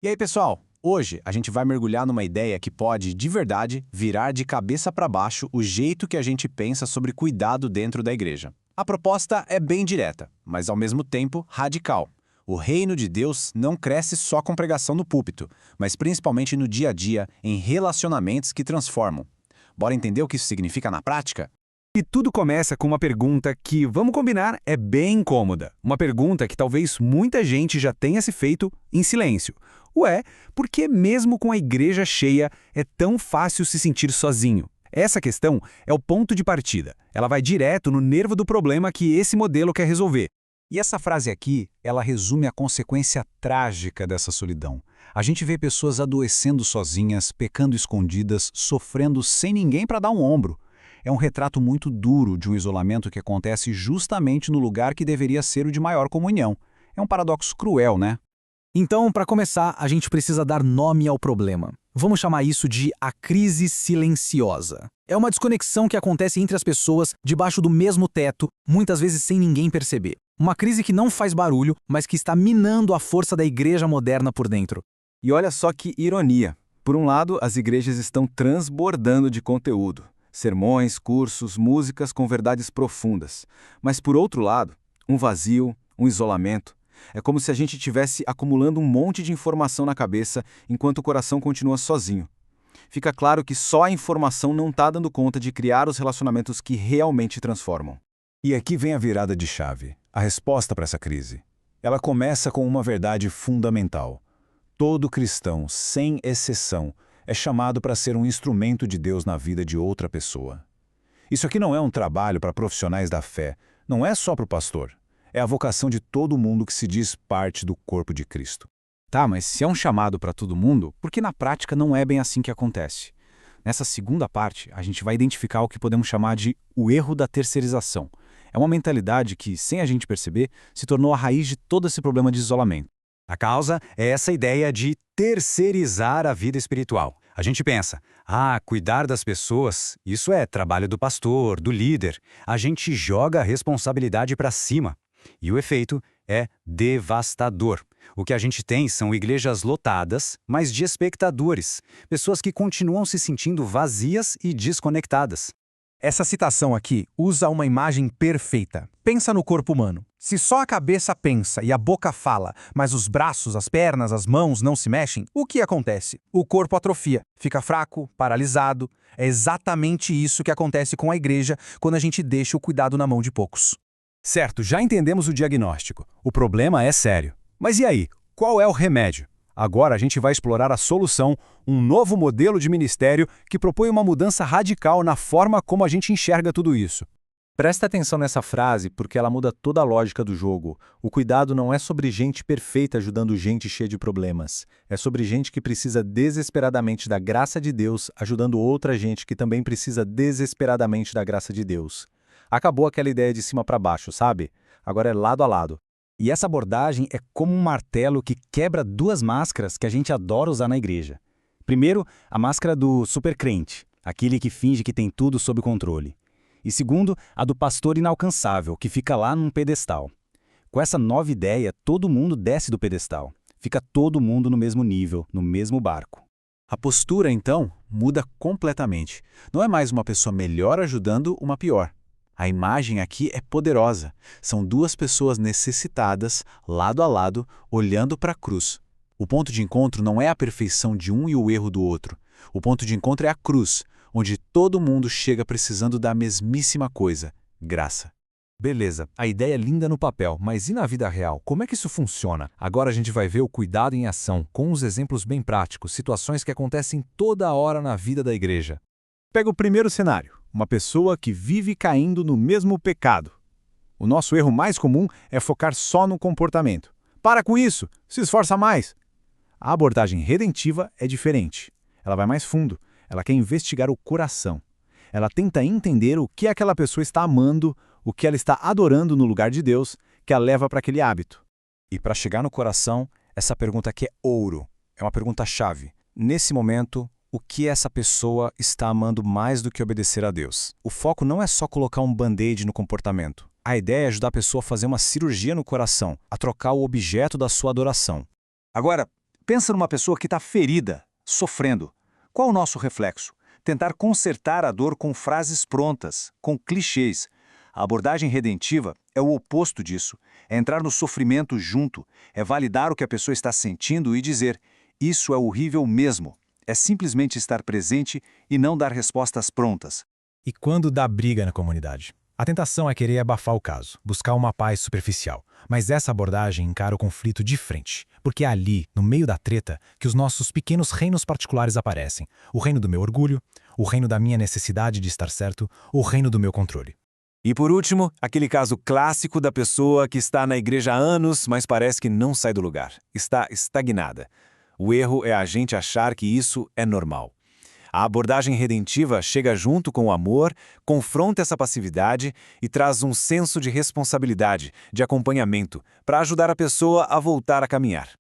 E aí, pessoal? Hoje a gente vai mergulhar numa ideia que pode, de verdade, virar de cabeça para baixo o jeito que a gente pensa sobre cuidado dentro da igreja. A proposta é bem direta, mas ao mesmo tempo radical. O reino de Deus não cresce só com pregação no púlpito, mas principalmente no dia a dia, em relacionamentos que transformam. Bora entender o que isso significa na prática? E tudo começa com uma pergunta que, vamos combinar, é bem incômoda. Uma pergunta que talvez muita gente já tenha se feito em silêncio. Ué, por que mesmo com a igreja cheia é tão fácil se sentir sozinho? Essa questão é o ponto de partida. Ela vai direto no nervo do problema que esse modelo quer resolver. E essa frase aqui, ela resume a consequência trágica dessa solidão. A gente vê pessoas adoecendo sozinhas, pecando escondidas, sofrendo sem ninguém para dar um ombro. É um retrato muito duro de um isolamento que acontece justamente no lugar que deveria ser o de maior comunhão. É um paradoxo cruel, né? Então, para começar, a gente precisa dar nome ao problema. Vamos chamar isso de a crise silenciosa. É uma desconexão que acontece entre as pessoas, debaixo do mesmo teto, muitas vezes sem ninguém perceber. Uma crise que não faz barulho, mas que está minando a força da igreja moderna por dentro. E olha só que ironia. Por um lado, as igrejas estão transbordando de conteúdo. Sermões, cursos, músicas com verdades profundas. Mas por outro lado, um vazio, um isolamento. É como se a gente estivesse acumulando um monte de informação na cabeça enquanto o coração continua sozinho. Fica claro que só a informação não está dando conta de criar os relacionamentos que realmente transformam. E aqui vem a virada de chave, a resposta para essa crise. Ela começa com uma verdade fundamental. Todo cristão, sem exceção, é chamado para ser um instrumento de Deus na vida de outra pessoa. Isso aqui não é um trabalho para profissionais da fé, não é só para o pastor. É a vocação de todo mundo que se diz parte do corpo de Cristo. Tá, mas se é um chamado para todo mundo, por que na prática não é bem assim que acontece? Nessa segunda parte, a gente vai identificar o que podemos chamar de o erro da terceirização. É uma mentalidade que, sem a gente perceber, se tornou a raiz de todo esse problema de isolamento. A causa é essa ideia de terceirizar a vida espiritual. A gente pensa, cuidar das pessoas, isso é trabalho do pastor, do líder. A gente joga a responsabilidade para cima. E o efeito é devastador. O que a gente tem são igrejas lotadas, mas de espectadores. Pessoas que continuam se sentindo vazias e desconectadas. Essa citação aqui usa uma imagem perfeita. Pensa no corpo humano. Se só a cabeça pensa e a boca fala, mas os braços, as pernas, as mãos não se mexem, o que acontece? O corpo atrofia, fica fraco, paralisado. É exatamente isso que acontece com a igreja quando a gente deixa o cuidado na mão de poucos. Certo, já entendemos o diagnóstico. O problema é sério. Mas e aí? Qual é o remédio? Agora a gente vai explorar a solução, um novo modelo de ministério que propõe uma mudança radical na forma como a gente enxerga tudo isso. Presta atenção nessa frase porque ela muda toda a lógica do jogo. O cuidado não é sobre gente perfeita ajudando gente cheia de problemas. É sobre gente que precisa desesperadamente da graça de Deus ajudando outra gente que também precisa desesperadamente da graça de Deus. Acabou aquela ideia de cima para baixo, sabe? Agora é lado a lado. E essa abordagem é como um martelo que quebra duas máscaras que a gente adora usar na igreja. Primeiro, a máscara do supercrente, aquele que finge que tem tudo sob controle. E segundo, a do pastor inalcançável, que fica lá num pedestal. Com essa nova ideia, todo mundo desce do pedestal. Fica todo mundo no mesmo nível, no mesmo barco. A postura, então, muda completamente. Não é mais uma pessoa melhor ajudando uma pior. A imagem aqui é poderosa. São duas pessoas necessitadas, lado a lado, olhando para a cruz. O ponto de encontro não é a perfeição de um e o erro do outro. O ponto de encontro é a cruz, onde todo mundo chega precisando da mesmíssima coisa, graça. Beleza, a ideia é linda no papel, mas e na vida real? Como é que isso funciona? Agora a gente vai ver o cuidado em ação, com uns exemplos bem práticos, situações que acontecem toda hora na vida da igreja. Pega o primeiro cenário. Uma pessoa que vive caindo no mesmo pecado. O nosso erro mais comum é focar só no comportamento. Para com isso, se esforça mais. A abordagem redentiva é diferente. Ela vai mais fundo, ela quer investigar o coração. Ela tenta entender o que aquela pessoa está amando, o que ela está adorando no lugar de Deus, que a leva para aquele hábito. E para chegar no coração, essa pergunta aqui é ouro. É uma pergunta-chave. Nesse momento, o que essa pessoa está amando mais do que obedecer a Deus? O foco não é só colocar um band-aid no comportamento. A ideia é ajudar a pessoa a fazer uma cirurgia no coração, a trocar o objeto da sua adoração. Agora, Pensa numa pessoa que está ferida, sofrendo. Qual o nosso reflexo? Tentar consertar a dor com frases prontas, com clichês. A abordagem redentiva é o oposto disso. É entrar no sofrimento junto, é validar o que a pessoa está sentindo e dizer: isso é horrível mesmo. É simplesmente estar presente e não dar respostas prontas. E quando dá briga na comunidade? A tentação é querer abafar o caso, buscar uma paz superficial. Mas essa abordagem encara o conflito de frente, porque é ali, no meio da treta, que os nossos pequenos reinos particulares aparecem. O reino do meu orgulho, o reino da minha necessidade de estar certo, o reino do meu controle. E por último, aquele caso clássico da pessoa que está na igreja há anos, mas parece que não sai do lugar. Está estagnada. O erro é a gente achar que isso é normal. A abordagem redentiva chega junto com o amor, confronta essa passividade e traz um senso de responsabilidade, de acompanhamento, para ajudar a pessoa a voltar a caminhar.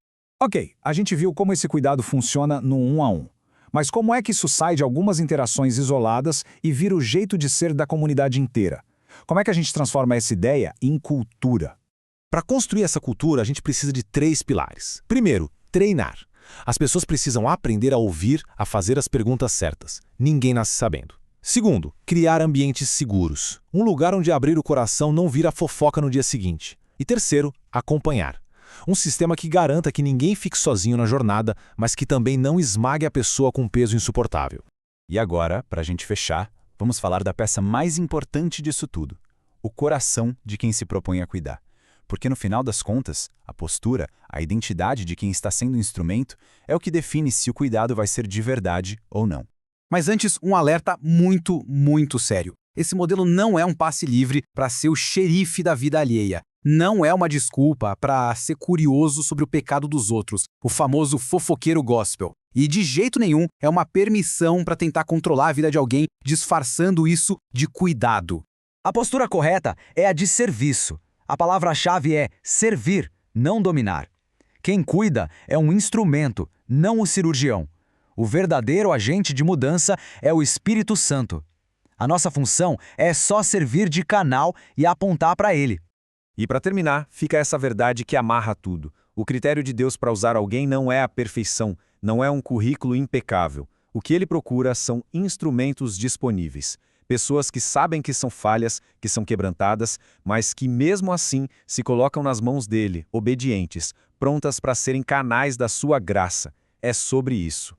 Ok, a gente viu como esse cuidado funciona no 1 a 1. Mas como é que isso sai de algumas interações isoladas e vira o jeito de ser da comunidade inteira? Como é que a gente transforma essa ideia em cultura? Para construir essa cultura, a gente precisa de 3 pilares. Primeiro, treinar. As pessoas precisam aprender a ouvir, a fazer as perguntas certas. Ninguém nasce sabendo. Segundo, criar ambientes seguros. Um lugar onde abrir o coração não vira fofoca no dia seguinte. E terceiro, acompanhar. Um sistema que garanta que ninguém fique sozinho na jornada, mas que também não esmague a pessoa com um peso insuportável. E agora, para a gente fechar, vamos falar da peça mais importante disso tudo: o coração de quem se propõe a cuidar. Porque no final das contas, a postura, a identidade de quem está sendo instrumento é o que define se o cuidado vai ser de verdade ou não. Mas antes, um alerta muito, muito sério. Esse modelo não é um passe livre para ser o xerife da vida alheia. Não é uma desculpa para ser curioso sobre o pecado dos outros, o famoso fofoqueiro gospel. E de jeito nenhum é uma permissão para tentar controlar a vida de alguém, disfarçando isso de cuidado. A postura correta é a de serviço. A palavra-chave é servir, não dominar. Quem cuida é um instrumento, não o cirurgião. O verdadeiro agente de mudança é o Espírito Santo. A nossa função é só servir de canal e apontar para ele. E para terminar, fica essa verdade que amarra tudo. O critério de Deus para usar alguém não é a perfeição, não é um currículo impecável. O que ele procura são instrumentos disponíveis. Pessoas que sabem que são falhas, que são quebrantadas, mas que mesmo assim se colocam nas mãos dele, obedientes, prontas para serem canais da sua graça. É sobre isso.